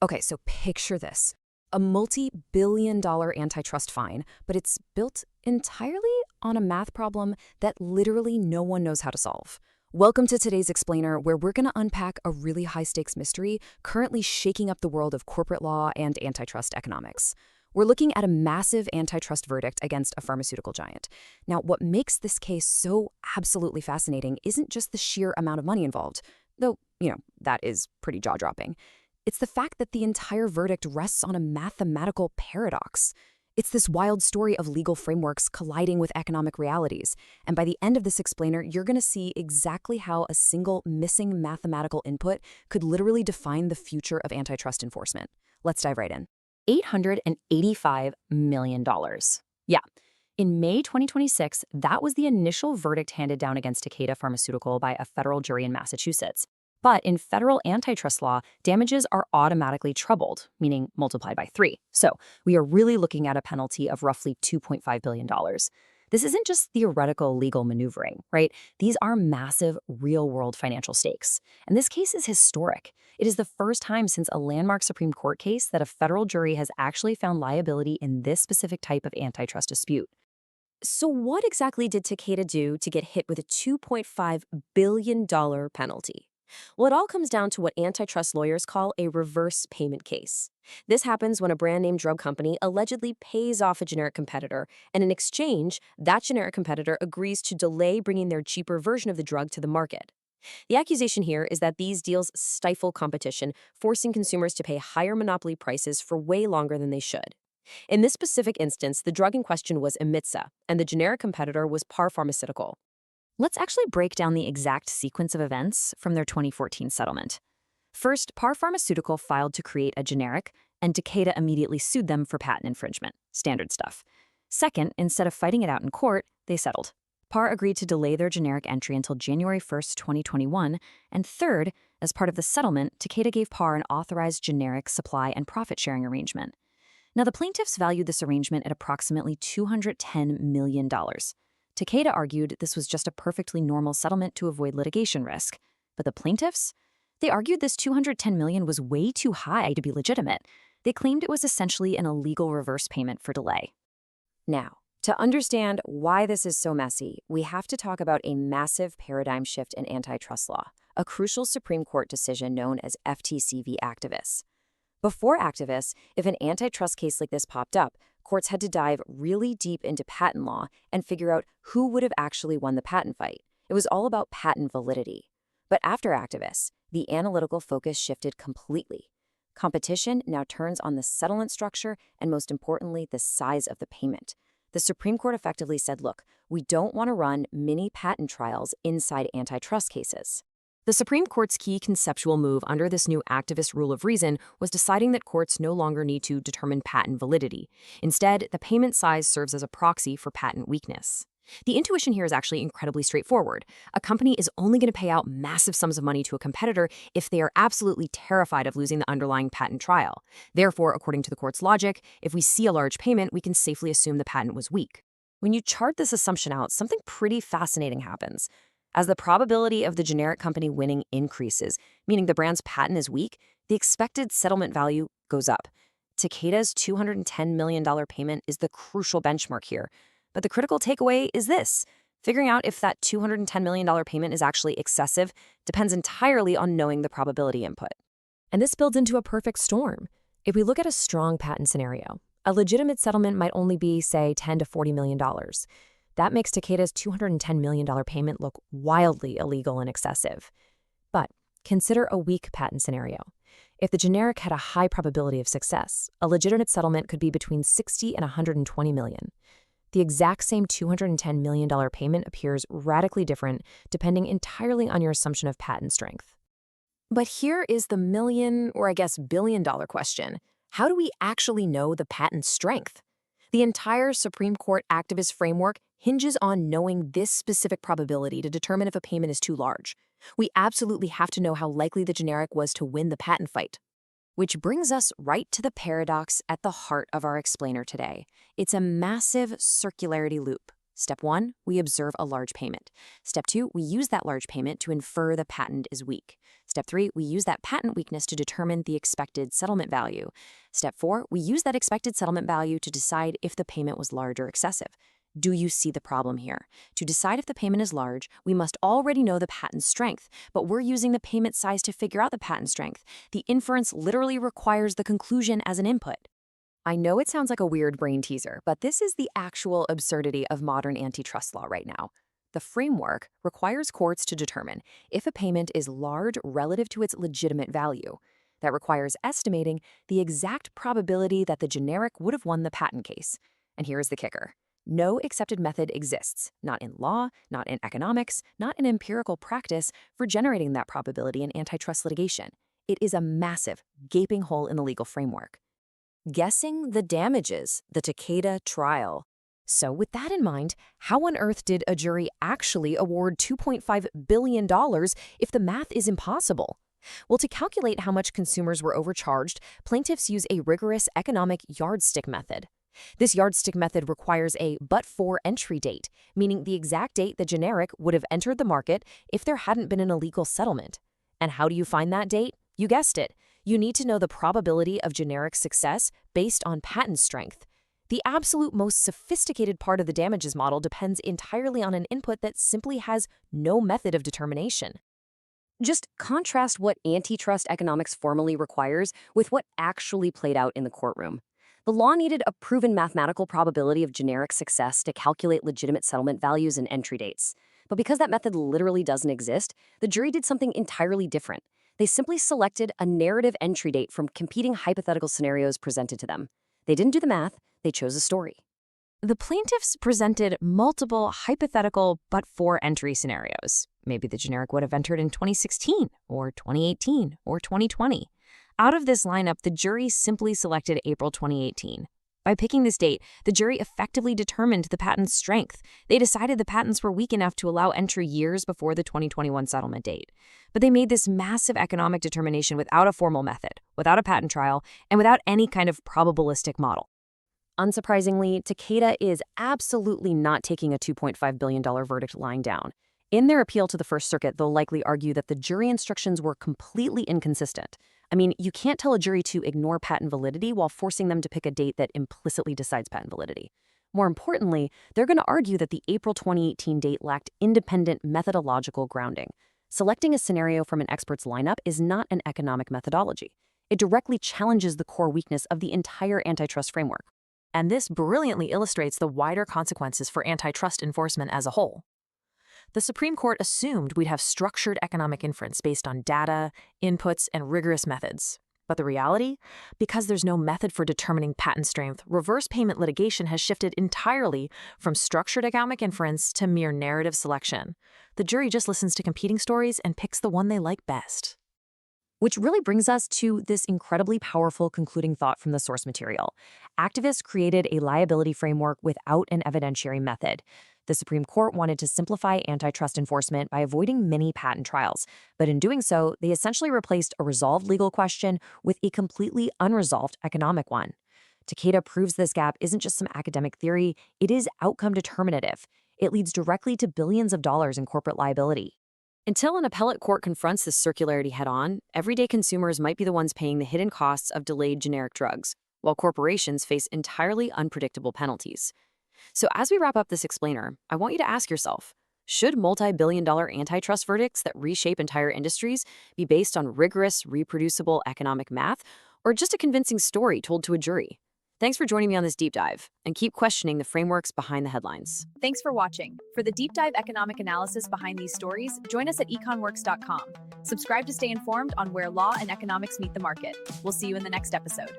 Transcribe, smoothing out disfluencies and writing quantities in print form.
Okay, so picture this. A multi-billion-dollar antitrust fine, but it's built entirely on a math problem that literally no one knows how to solve. Welcome to today's Explainer, where we're going to unpack a really high-stakes mystery currently shaking up the world of corporate law and antitrust economics. We're looking at a massive antitrust verdict against a pharmaceutical giant. Now, what makes this case so absolutely fascinating isn't just the sheer amount of money involved, though, that is pretty jaw-dropping. It's the fact that the entire verdict rests on a mathematical paradox. It's this wild story of legal frameworks colliding with economic realities. And by the end of this explainer, you're going to see exactly how a single missing mathematical input could literally define the future of antitrust enforcement. Let's dive right in. $885 million. Yeah. In May 2026, that was the initial verdict handed down against Takeda Pharmaceutical by a federal jury in Massachusetts. But in federal antitrust law, damages are automatically trebled, meaning multiplied by 3. So we are really looking at a penalty of roughly $2.5 billion. This isn't just theoretical legal maneuvering, right? These are massive, real-world financial stakes. And this case is historic. It is the first time since a landmark Supreme Court case that a federal jury has actually found liability in this specific type of antitrust dispute. So what exactly did Takeda do to get hit with a $2.5 billion penalty? Well, it all comes down to what antitrust lawyers call a reverse payment case. This happens when a brand-name drug company allegedly pays off a generic competitor, and in exchange, that generic competitor agrees to delay bringing their cheaper version of the drug to the market. The accusation here is that these deals stifle competition, forcing consumers to pay higher monopoly prices for way longer than they should. In this specific instance, the drug in question was Imitsa, and the generic competitor was Par Pharmaceutical. Let's actually break down the exact sequence of events from their 2014 settlement. First, Par Pharmaceutical filed to create a generic, and Takeda immediately sued them for patent infringement. Standard stuff. Second, instead of fighting it out in court, they settled. Par agreed to delay their generic entry until January 1st, 2021. And third, as part of the settlement, Takeda gave Par an authorized generic supply and profit-sharing arrangement. Now, the plaintiffs valued this arrangement at approximately $210 million. Takeda argued this was just a perfectly normal settlement to avoid litigation risk. But the plaintiffs? They argued this $210 million was way too high to be legitimate. They claimed it was essentially an illegal reverse payment for delay. Now, to understand why this is so messy, we have to talk about a massive paradigm shift in antitrust law, a crucial Supreme Court decision known as FTC v. Activists. Before Activists, if an antitrust case like this popped up, courts had to dive really deep into patent law and figure out who would have actually won the patent fight. It was all about patent validity. But after Activists, the analytical focus shifted completely. Competition now turns on the settlement structure and, most importantly, the size of the payment. The Supreme Court effectively said, look, we don't want to run mini patent trials inside antitrust cases. The Supreme Court's key conceptual move under this new activist rule of reason was deciding that courts no longer need to determine patent validity. Instead, the payment size serves as a proxy for patent weakness. The intuition here is actually incredibly straightforward. A company is only going to pay out massive sums of money to a competitor if they are absolutely terrified of losing the underlying patent trial. Therefore, according to the court's logic, if we see a large payment, we can safely assume the patent was weak. When you chart this assumption out, something pretty fascinating happens. As the probability of the generic company winning increases, meaning the brand's patent is weak, the expected settlement value goes up. Takeda's $210 million payment is the crucial benchmark here. But the critical takeaway is this. Figuring out if that $210 million payment is actually excessive depends entirely on knowing the probability input. And this builds into a perfect storm. If we look at a strong patent scenario, a legitimate settlement might only be, say, $10 to $40 million. That makes Takeda's $210 million payment look wildly illegal and excessive. But consider a weak patent scenario. If the generic had a high probability of success, a legitimate settlement could be between $60 and $120 million. The exact same $210 million payment appears radically different depending entirely on your assumption of patent strength. But here is the million, or I guess billion-dollar question. How do we actually know the patent strength? The entire Supreme Court activist framework hinges on knowing this specific probability to determine if a payment is too large. We absolutely have to know how likely the generic was to win the patent fight. Which brings us right to the paradox at the heart of our explainer today. It's a massive circularity loop. Step 1, we observe a large payment. Step 2, we use that large payment to infer the patent is weak. Step 3, we use that patent weakness to determine the expected settlement value. Step 4, we use that expected settlement value to decide if the payment was large or excessive. Do you see the problem here? To decide if the payment is large, we must already know the patent strength, but we're using the payment size to figure out the patent strength. The inference literally requires the conclusion as an input. I know it sounds like a weird brain teaser, but this is the actual absurdity of modern antitrust law right now. The framework requires courts to determine if a payment is large relative to its legitimate value. That requires estimating the exact probability that the generic would have won the patent case. And here is the kicker. No accepted method exists, not in law, not in economics, not in empirical practice, for generating that probability in antitrust litigation. It is a massive, gaping hole in the legal framework. Guessing the damages, the Takeda trial. So with that in mind, how on earth did a jury actually award $2.5 billion if the math is impossible? Well, to calculate how much consumers were overcharged, plaintiffs use a rigorous economic yardstick method. This yardstick method requires a but-for entry date, meaning the exact date the generic would have entered the market if there hadn't been an illegal settlement. And how do you find that date? You guessed it. You need to know the probability of generic success based on patent strength. The absolute most sophisticated part of the damages model depends entirely on an input that simply has no method of determination. Just contrast what antitrust economics formally requires with what actually played out in the courtroom. The law needed a proven mathematical probability of generic success to calculate legitimate settlement values and entry dates. But because that method literally doesn't exist, the jury did something entirely different. They simply selected a narrative entry date from competing hypothetical scenarios presented to them. They didn't do the math, they chose a story. The plaintiffs presented multiple hypothetical but-for entry scenarios. Maybe the generic would have entered in 2016, or 2018, or 2020. Out of this lineup, the jury simply selected April 2018. By picking this date, the jury effectively determined the patent's strength. They decided the patents were weak enough to allow entry years before the 2021 settlement date. But they made this massive economic determination without a formal method, without a patent trial, and without any kind of probabilistic model. Unsurprisingly, Takeda is absolutely not taking a $2.5 billion verdict lying down. In their appeal to the First Circuit, they'll likely argue that the jury instructions were completely inconsistent. I mean, you can't tell a jury to ignore patent validity while forcing them to pick a date that implicitly decides patent validity. More importantly, they're going to argue that the April 2018 date lacked independent methodological grounding. Selecting a scenario from an expert's lineup is not an economic methodology. It directly challenges the core weakness of the entire antitrust framework. And this brilliantly illustrates the wider consequences for antitrust enforcement as a whole. The Supreme Court assumed we'd have structured economic inference based on data, inputs, and rigorous methods. But the reality? Because there's no method for determining patent strength, reverse payment litigation has shifted entirely from structured economic inference to mere narrative selection. The jury just listens to competing stories and picks the one they like best. Which really brings us to this incredibly powerful concluding thought from the source material. Activists created a liability framework without an evidentiary method. The Supreme Court wanted to simplify antitrust enforcement by avoiding many patent trials, but in doing so, they essentially replaced a resolved legal question with a completely unresolved economic one. Takeda proves this gap isn't just some academic theory, it is outcome determinative. It leads directly to billions of dollars in corporate liability. Until an appellate court confronts this circularity head-on, everyday consumers might be the ones paying the hidden costs of delayed generic drugs, while corporations face entirely unpredictable penalties. So as we wrap up this explainer, I want you to ask yourself, should multi-billion-dollar antitrust verdicts that reshape entire industries be based on rigorous, reproducible economic math, or just a convincing story told to a jury? Thanks for joining me on this deep dive, and keep questioning the frameworks behind the headlines. Thanks for watching. For the deep dive economic analysis behind these stories, join us at econworks.com. Subscribe to stay informed on where law and economics meet the market. We'll see you in the next episode.